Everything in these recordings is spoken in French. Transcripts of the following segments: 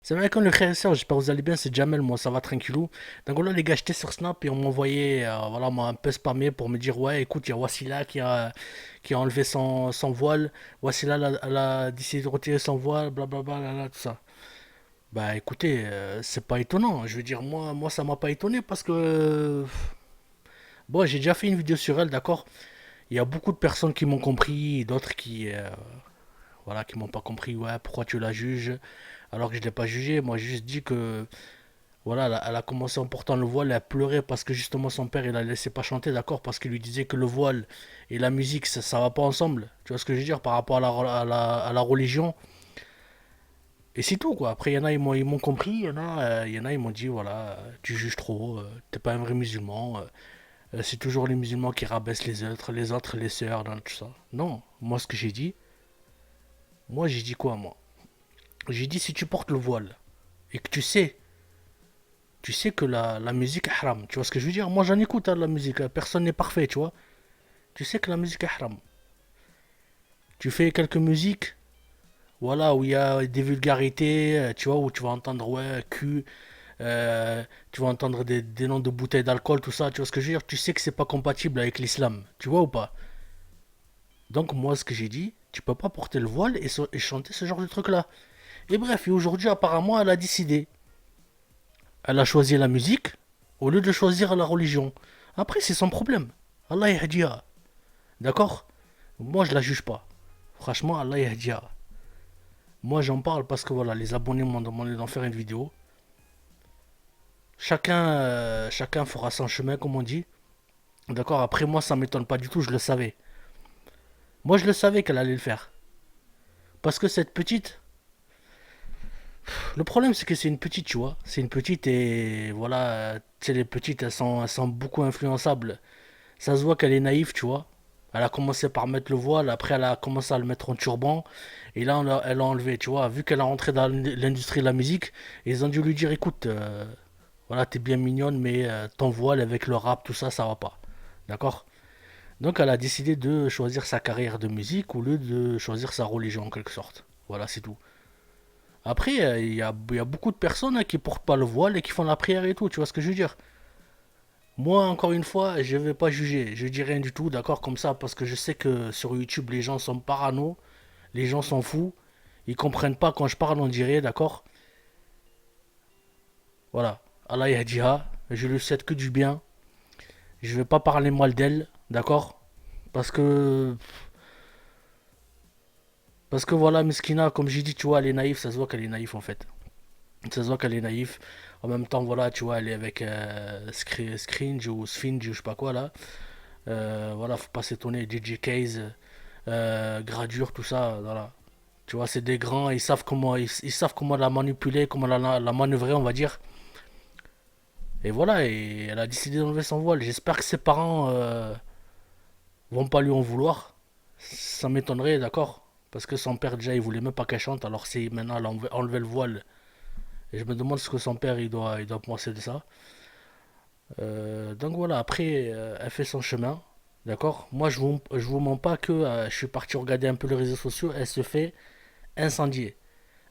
C'est vrai quand le frère et sœur, j'espère que vous allez bien, c'est Jamel, moi ça va tranquillou. Donc voilà les gars, j'étais sur Snap et on m'envoyait, voilà, m'a un peu spammé pour me dire ouais écoute, il y a Wassila qui a enlevé son voile, Wassila elle a décidé de retirer son voile, blablabla, là, là, tout ça. Bah écoutez, c'est pas étonnant, je veux dire moi ça m'a pas étonné parce que bon j'ai déjà fait une vidéo sur elle, d'accord. Il y a beaucoup de personnes qui m'ont compris, d'autres qui voilà qui m'ont pas compris, ouais pourquoi tu la juges alors que je l'ai pas jugé, moi j'ai juste dit que voilà, elle a commencé en portant le voile, elle a pleuré parce que justement son père il la laissait pas chanter, d'accord, parce qu'il lui disait que le voile et la musique ça va pas ensemble. Tu vois ce que je veux dire par rapport à la religion. Et c'est tout quoi. Après il y en a ils m'ont compris, il y en a ils m'ont dit voilà, tu juges trop, t'es pas un vrai musulman, c'est toujours les musulmans qui rabaissent les autres les sœurs, dans tout ça. Non, moi ce que j'ai dit quoi moi? J'ai dit si tu portes le voile et que tu sais que la musique est haram. Tu vois ce que je veux dire? Moi, j'en écoute hein, de la musique. Personne n'est parfait, tu vois. Tu sais que la musique est haram. Tu fais quelques musiques, voilà, où il y a des vulgarités, tu vois, où tu vas entendre, ouais, cul, tu vas entendre des noms de bouteilles d'alcool, tout ça. Tu vois ce que je veux dire? Tu sais que c'est pas compatible avec l'islam. Tu vois ou pas? Donc, moi, ce que j'ai dit, tu peux pas porter le voile et chanter ce genre de truc-là. Et bref, et aujourd'hui, apparemment, elle a décidé. Elle a choisi la musique au lieu de choisir la religion. Après, c'est son problème. Allah yahdiha. D'accord? Moi, je la juge pas. Franchement, Allah yahdiha. Moi, j'en parle parce que voilà, les abonnés m'ont demandé d'en faire une vidéo. Chacun fera son chemin, comme on dit. D'accord? Après, moi, ça m'étonne pas du tout, je le savais. Moi, je le savais qu'elle allait le faire. Parce que cette petite, le problème, c'est que c'est une petite, tu vois. C'est une petite et voilà, tu sais, les petites, elles sont beaucoup influençables. Ça se voit qu'elle est naïve, tu vois. Elle a commencé par mettre le voile, après elle a commencé à le mettre en turban, et là elle l'a enlevé, tu vois. Vu qu'elle a rentré dans l'industrie de la musique, ils ont dû lui dire, écoute, voilà, t'es bien mignonne, mais ton voile avec le rap, tout ça, ça va pas. D'accord? Donc elle a décidé de choisir sa carrière de musique au lieu de choisir sa religion en quelque sorte. Voilà, c'est tout. Après, il y a beaucoup de personnes hein, qui portent pas le voile et qui font la prière et tout, tu vois ce que je veux dire? Moi, encore une fois, je vais pas juger. Je dis rien du tout, d'accord, comme ça, parce que je sais que sur YouTube, les gens sont parano, les gens sont fous, ils comprennent pas quand je parle, on dirait, d'accord. Voilà. Allah yahdiha, je lui souhaite que du bien. Je vais pas parler mal d'elle, d'accord, parce que voilà, Miskina, comme j'ai dit, tu vois, elle est naïve, ça se voit qu'elle est naïve en fait. Ça se voit qu'elle est naïve. En même temps, voilà, tu vois, elle est avec Scringe ou Sphinge ou je sais pas quoi là. Voilà, faut pas s'étonner. DJ Case, Gradure, tout ça, voilà. Tu vois, c'est des grands, ils savent comment la manipuler, comment la manœuvrer, on va dire. Et voilà, et elle a décidé d'enlever son voile. J'espère que ses parents vont pas lui en vouloir. Ça m'étonnerait, d'accord? Parce que son père, déjà, il voulait même pas qu'elle chante. Alors, si maintenant elle a enlevé le voile, et je me demande ce que son père, il doit penser de ça. Donc voilà, après, elle fait son chemin. D'accord? Moi, je vous mens pas que je suis parti regarder un peu les réseaux sociaux. Elle se fait incendier.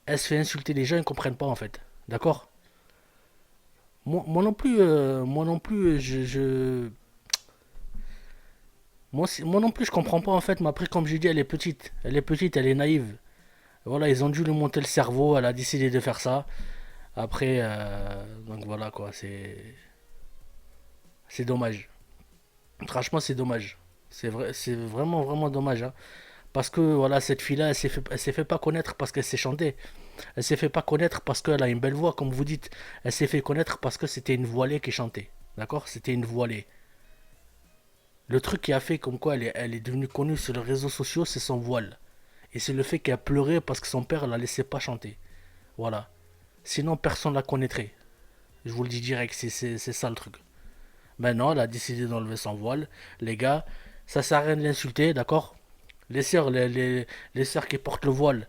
Elle se fait insulter les gens, ils comprennent pas en fait. D'accord? Moi non plus, moi non plus, je comprends pas en fait. Mais après, comme je dis, elle est petite. Elle est petite, elle est naïve. Voilà, ils ont dû lui monter le cerveau. Elle a décidé de faire ça. Après, donc voilà quoi, c'est dommage. Franchement, c'est dommage. C'est vrai, c'est vraiment, vraiment dommage. Hein. Parce que voilà, cette fille-là, elle s'est fait pas connaître parce qu'elle sait chanter. Elle s'est fait pas connaître parce qu'elle a une belle voix, comme vous dites. Elle s'est fait connaître parce que c'était une voilée qui chantait. D'accord? C'était une voilée. Le truc qui a fait comme quoi elle est devenue connue sur les réseaux sociaux, c'est son voile. Et c'est le fait qu'elle a pleuré parce que son père la laissait pas chanter. Voilà. Sinon, personne la connaîtrait. Je vous le dis direct, c'est ça le truc. Maintenant, elle a décidé d'enlever son voile. Les gars, ça sert à rien de l'insulter, d'accord? Les sœurs qui portent le voile,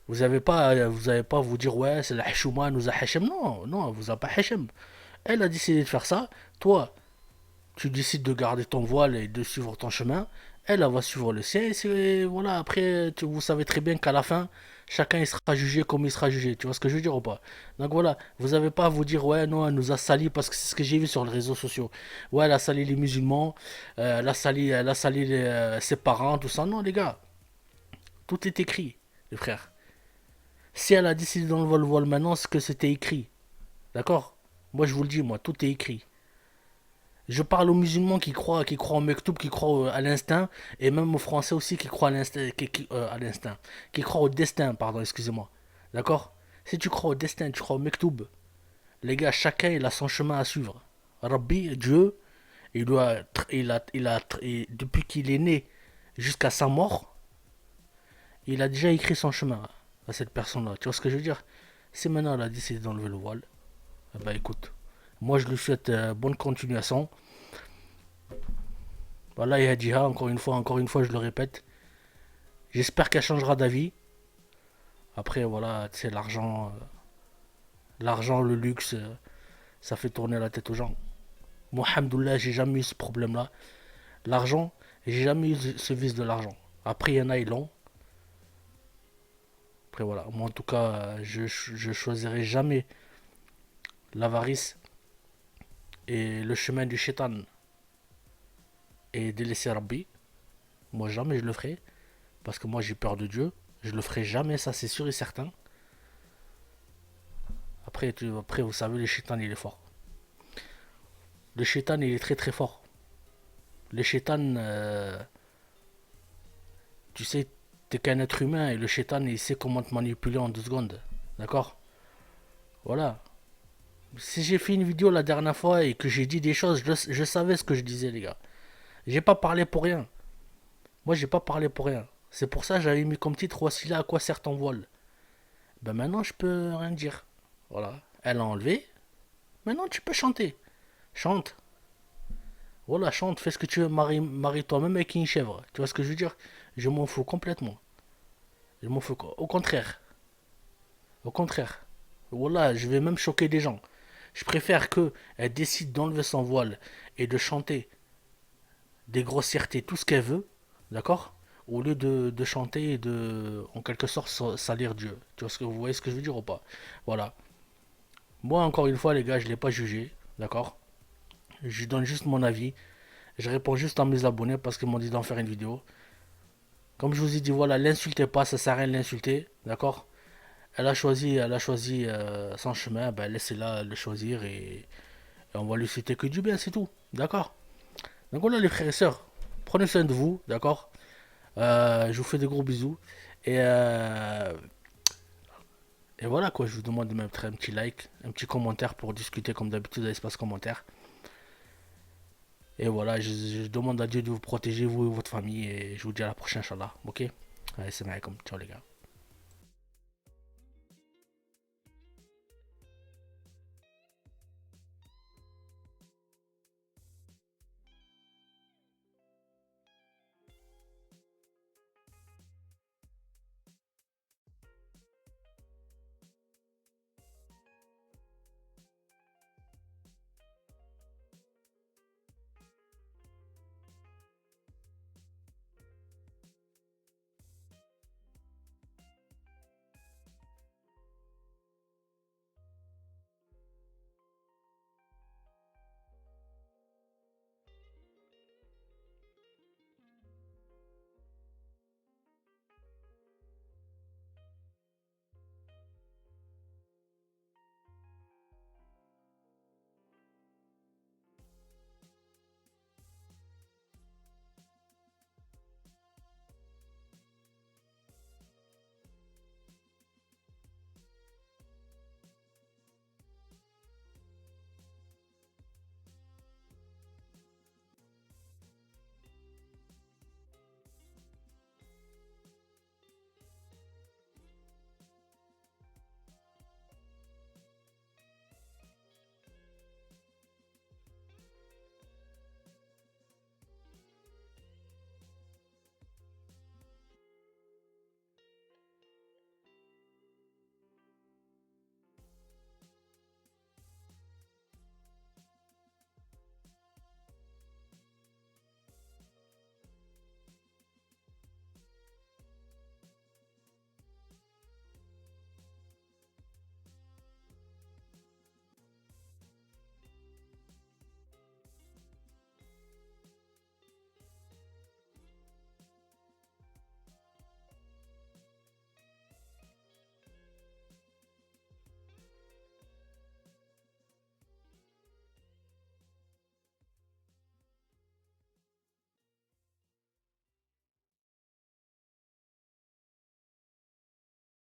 vous avez pas à vous dire ouais c'est la Hashouma nous a Hachem. Non, non, elle vous a pas Hachem. Elle a décidé de faire ça. Toi, tu décides de garder ton voile et de suivre ton chemin. Elle va suivre le sien. Et voilà, après, vous savez très bien qu'à la fin, chacun il sera jugé comme il sera jugé. Tu vois ce que je veux dire ou pas? Donc voilà, vous n'avez pas à vous dire, ouais, non, elle nous a sali parce que c'est ce que j'ai vu sur les réseaux sociaux. Ouais, elle a sali les musulmans, elle a sali ses parents, tout ça. Non, les gars, tout est écrit, les frères. Si elle a décidé d'enlever le voile maintenant, c'est que c'était écrit. D'accord? Moi, je vous le dis, moi, tout est écrit. Je parle aux musulmans qui croient au mektoub, qui croient à l'instinct, et même aux français aussi qui croient à l'instinct, qui croient au destin, pardon, excusez-moi. D'accord? Si tu crois au destin, tu crois au mektoub, les gars, chacun il a son chemin à suivre. Rabbi, Dieu, depuis qu'il est né jusqu'à sa mort, il a déjà écrit son chemin à cette personne-là. Tu vois ce que je veux dire? Si maintenant elle a décidé d'enlever le voile, eh ben écoute, moi je lui souhaite bonne continuation. Voilà, et Hadiha, encore une fois, je le répète. J'espère qu'elle changera d'avis. Après, voilà, tu sais, l'argent, le luxe, ça fait tourner la tête aux gens. Moi, alhamdoulilah, j'ai jamais eu ce problème-là. L'argent, j'ai jamais eu ce vice de l'argent. Après, il y en a, ils l'ont. Après, voilà. Moi, en tout cas, je choisirai jamais l'avarice et le chemin du shaitan et délaisser Rabbi. Moi, jamais je le ferai. Parce que moi, j'ai peur de Dieu. Je le ferai jamais, ça, c'est sûr et certain. Après, vous savez, le shaitan, il est fort. Le shaitan, il est très très fort. Le shaitan, tu sais, t'es qu'un être humain et le shaitan, il sait comment te manipuler en 2 secondes. D'accord? Voilà. Si j'ai fait une vidéo la dernière fois et que j'ai dit des choses, je savais ce que je disais, les gars. J'ai pas parlé pour rien. Moi, j'ai pas parlé pour rien. C'est pour ça que j'avais mis comme titre voici là à quoi sert ton voile. Ben maintenant, je peux rien dire. Voilà. Elle a enlevé. Maintenant, tu peux chanter. Chante. Voilà, chante, fais ce que tu veux, marie-toi même avec une chèvre. Tu vois ce que je veux dire? Je m'en fous complètement. Je m'en fous. Au contraire. Au contraire. Voilà, je vais même choquer des gens. Je préfère qu'elle décide d'enlever son voile et de chanter des grossièretés, tout ce qu'elle veut, d'accord? Au lieu de chanter et de, en quelque sorte, salir Dieu. Tu vois vous voyez ce que je veux dire ou pas? Voilà. Moi, encore une fois, les gars, je ne l'ai pas jugé, d'accord? Je donne juste mon avis. Je réponds juste à mes abonnés parce qu'ils m'ont dit d'en faire une vidéo. Comme je vous ai dit, voilà, l'insultez pas, ça sert à rien de l'insulter, d'accord? Elle a choisi son chemin, ben laissez-la le choisir et on va lui citer que du bien, c'est tout, d'accord? Donc voilà les frères et sœurs, prenez soin de vous, d'accord? Je vous fais des gros bisous et, euh, et voilà quoi, je vous demande de mettre un petit like, un petit commentaire pour discuter comme d'habitude à l'espace commentaire. Et voilà, je demande à Dieu de vous protéger, vous et votre famille, et je vous dis à la prochaine, Inch'Allah, ok? Allez, c'est comme ciao les gars.